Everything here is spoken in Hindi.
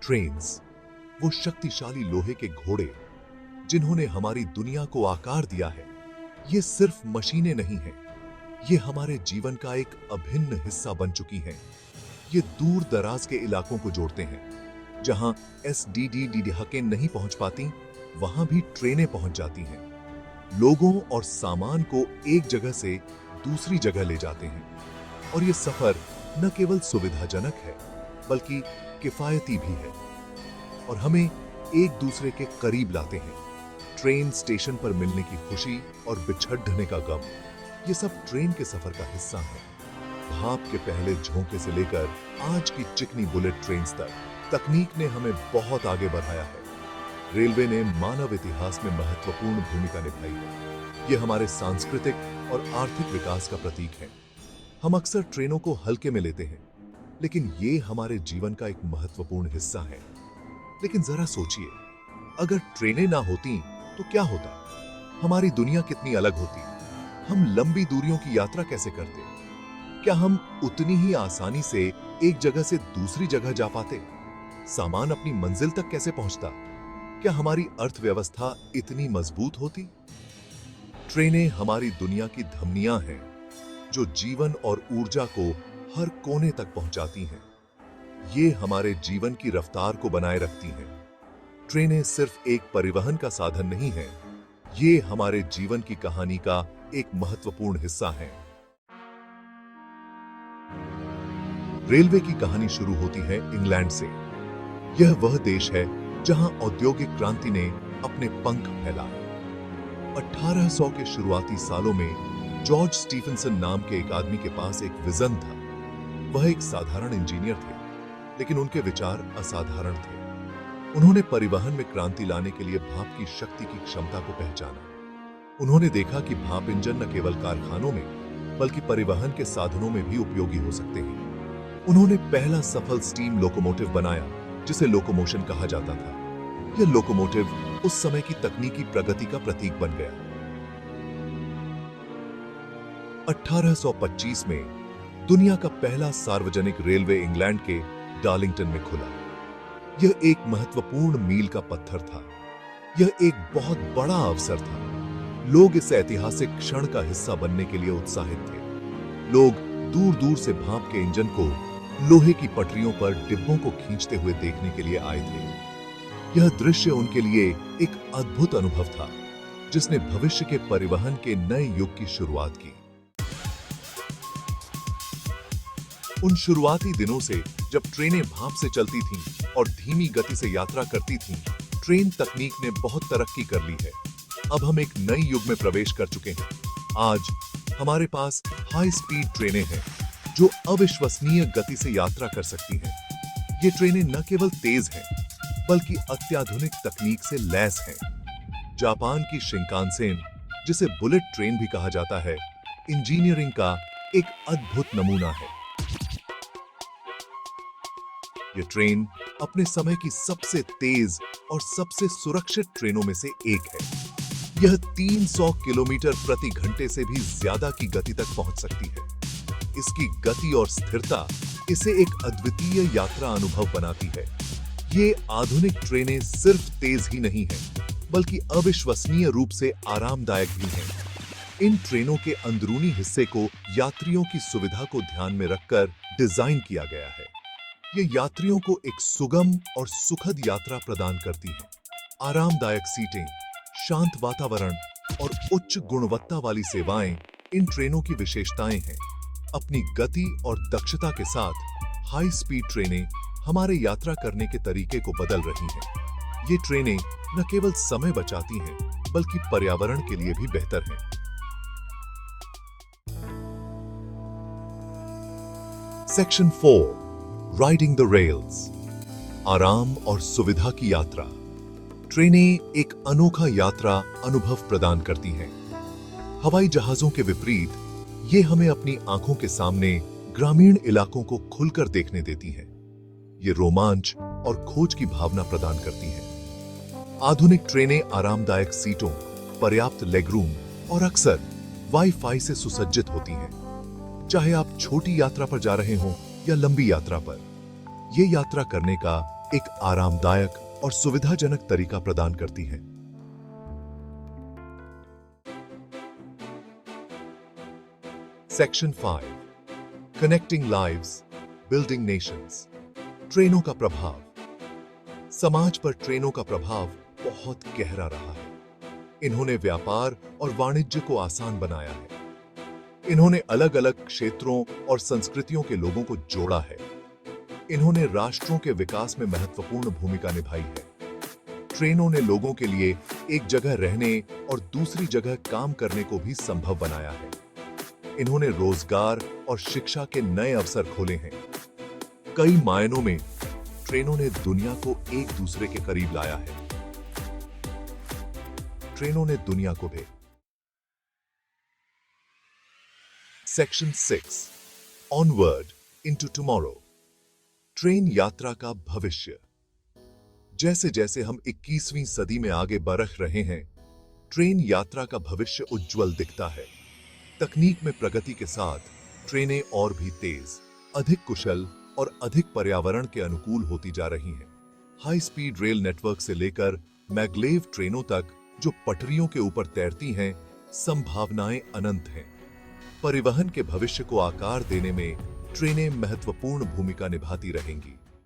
ट्रेन्स, वो शक्तिशाली लोहे के घोड़े जिन्होंने हमारी दुनिया को आकार दिया है, ये सिर्फ मशीनें नहीं हैं, ये हमारे जीवन का एक अभिन्न हिस्सा बन चुकी हैं। ये दूर दराज के इलाकों को जोड़ते हैं। जहां SDDD हकें नहीं पहुंच पाती, वहां भी ट्रेनें पहुंच जाती हैं। लोगों और सामान को एक जगह से दूसरी जगह ले जाते हैं। और ये सफर न केवल सुविधाजनक है, बल्कि किफायती भी है और हमें एक दूसरे के करीब लाते हैं। ट्रेन स्टेशन पर मिलने की खुशी और बिछड़ने का गम, ये सब ट्रेन के सफर का हिस्सा है। भाप के पहले झोंके से लेकर आज की चिकनी बुलेट ट्रेन तक तकनीक ने हमें बहुत आगे बढ़ाया है। रेलवे ने मानव इतिहास में महत्वपूर्ण भूमिका निभाई है। ये हमारे सांस्कृतिक और आर्थिक विकास का प्रतीक है। हम अक्सर ट्रेनों को हल्के में लेते हैं, लेकिन ये हमारे जीवन का एक महत्वपूर्ण हिस्सा है। लेकिन जरा सोचिए, अगर ट्रेनें ना होती तो क्या होता? हमारी दुनिया कितनी अलग होती? हम लंबी दूरियों की यात्रा कैसे करते? क्या हम उतनी ही आसानी से एक जगह से दूसरी जगह जा पाते? सामान अपनी मंजिल तक कैसे पहुंचता? क्या हमारी अर्थव्यवस्था इतनी मजबूत होती? ट्रेनें हमारी दुनिया की धमनियां हैं, जो जीवन और ऊर्जा को हर कोने तक पहुंचाती हैं। ये हमारे जीवन की रफ्तार को बनाए रखती हैं। ट्रेनें सिर्फ एक परिवहन का साधन नहीं है, ये हमारे जीवन की कहानी का एक महत्वपूर्ण हिस्सा है। रेलवे की कहानी शुरू होती है इंग्लैंड से। यह वह देश है जहां औद्योगिक क्रांति ने अपने पंख फैलाए। 1800 के शुरुआती सालों में जॉर्ज स्टीफनसन नाम के एक आदमी के पास एक विजन था। वह एक साधारण इंजीनियर थे, लेकिन उनके विचार असाधारण थे। उन्होंने परिवहन में क्रांति लाने के लिए भाप की शक्ति की क्षमता को पहचाना। उन्होंने देखा कि भाप इंजन न केवल कारखानों में, बल्कि परिवहन के साधनों में भी उपयोगी हो सकते हैं। उन्होंने पहला सफल स्टीम लोकोमोटिव बनाया, जिसे लोकोमोशन कहा जाता था। यह लोकोमोटिव उस समय की तकनीकी प्रगति का प्रतीक बन गया। 1825 में दुनिया का पहला सार्वजनिक रेलवे इंग्लैंड के डार्लिंगटन में खुला। यह एक महत्वपूर्ण मील का पत्थर था। यह एक बहुत बड़ा अवसर था। लोग इस ऐतिहासिक क्षण का हिस्सा बनने के लिए उत्साहित थे। लोग दूर दूर से भाप के इंजन को लोहे की पटरियों पर डिब्बों को खींचते हुए देखने के लिए आए थे। यह दृश्य उनके लिए एक अद्भुत अनुभव था, जिसने भविष्य के परिवहन के नए युग की शुरुआत की। उन शुरुआती दिनों से जब ट्रेनें भाप से चलती थीं और धीमी गति से यात्रा करती थीं, ट्रेन तकनीक ने बहुत तरक्की कर ली है। अब हम एक नई युग में प्रवेश कर चुके हैं। आज हमारे पास हाई स्पीड ट्रेनें हैं, जो अविश्वसनीय गति से यात्रा कर सकती हैं। ये ट्रेनें न केवल तेज हैं, बल्कि अत्याधुनिक तकनीक से लैस हैं। जापान की शिंकानसेन, जिसे बुलेट ट्रेन भी कहा जाता है, इंजीनियरिंग का एक अद्भुत नमूना है। यह ट्रेन अपने समय की सबसे तेज और सबसे सुरक्षित ट्रेनों में से एक है। यह 300 किलोमीटर प्रति घंटे से भी ज्यादा की गति तक पहुंच सकती है। इसकी गति और स्थिरता इसे एक अद्वितीय यात्रा अनुभव बनाती है। ये आधुनिक ट्रेनें सिर्फ तेज ही नहीं हैं, बल्कि अविश्वसनीय रूप से आरामदायक भी हैं। इन ट्रेनों के अंदरूनी हिस्से को यात्रियों की सुविधा को ध्यान में रखकर डिजाइन किया गया है। ये यात्रियों को एक सुगम और सुखद यात्रा प्रदान करती है। आरामदायक सीटें, शांत वातावरण और उच्च गुणवत्ता वाली सेवाएं इन ट्रेनों की विशेषताएं हैं। अपनी गति और दक्षता के साथ हाई स्पीड ट्रेनें हमारे यात्रा करने के तरीके को बदल रही हैं। ये ट्रेनें न केवल समय बचाती हैं, बल्कि पर्यावरण के लिए भी बेहतर हैं। Section 4, riding the rails. आराम और सुविधा की यात्रा। ट्रेनें एक अनोखा यात्रा अनुभव प्रदान करती हैं। हवाई जहाजों के विपरीत ये हमें अपनी आंखों के सामने ग्रामीण इलाकों को खुलकर देखने देती हैं। ये रोमांच और खोज की भावना प्रदान करती हैं। आधुनिक ट्रेनें आरामदायक सीटों, पर्याप्त लेगरूम और अक्सर वाईफाई से सुसज्जित होती हैं। चाहे आप छोटी यात्रा पर जा रहे हों या लंबी यात्रा पर, यह यात्रा करने का एक आरामदायक और सुविधाजनक तरीका प्रदान करती हैं। Section 5, connecting lives, building Nations. ट्रेनों का प्रभाव। समाज पर ट्रेनों का प्रभाव बहुत गहरा रहा है। इन्होंने व्यापार और वाणिज्य को आसान बनाया है। इन्होंने अलग अलग क्षेत्रों और संस्कृतियों के लोगों को जोड़ा है। इन्होंने राष्ट्रों के विकास में महत्वपूर्ण भूमिका निभाई है। ट्रेनों ने लोगों के लिए एक जगह रहने और दूसरी जगह काम करने को भी संभव बनाया है। इन्होंने रोजगार और शिक्षा के नए अवसर खोले हैं। कई मायनों में ट्रेनों ने दुनिया को एक दूसरे के करीब लाया है। ट्रेनों ने दुनिया को भी। Section 6, onward into tomorrow. Train यात्रा का भविष्य। जैसे जैसे हम 21वीं सदी में आगे बढ़ रहे हैं, ट्रेन यात्रा का भविष्य उज्जवल दिखता है। तकनीक में प्रगति के साथ ट्रेनें और भी तेज, अधिक कुशल और अधिक पर्यावरण के अनुकूल होती जा रही हैं। हाई स्पीड रेल नेटवर्क से लेकर मैग्लेव ट्रेनों तक जो पटरियों के ऊपर तैरती हैं, संभावनाएं अनंत हैं। परिवहन के भविष्य को आकार देने में ट्रेनें महत्वपूर्ण भूमिका निभाती रहेंगी।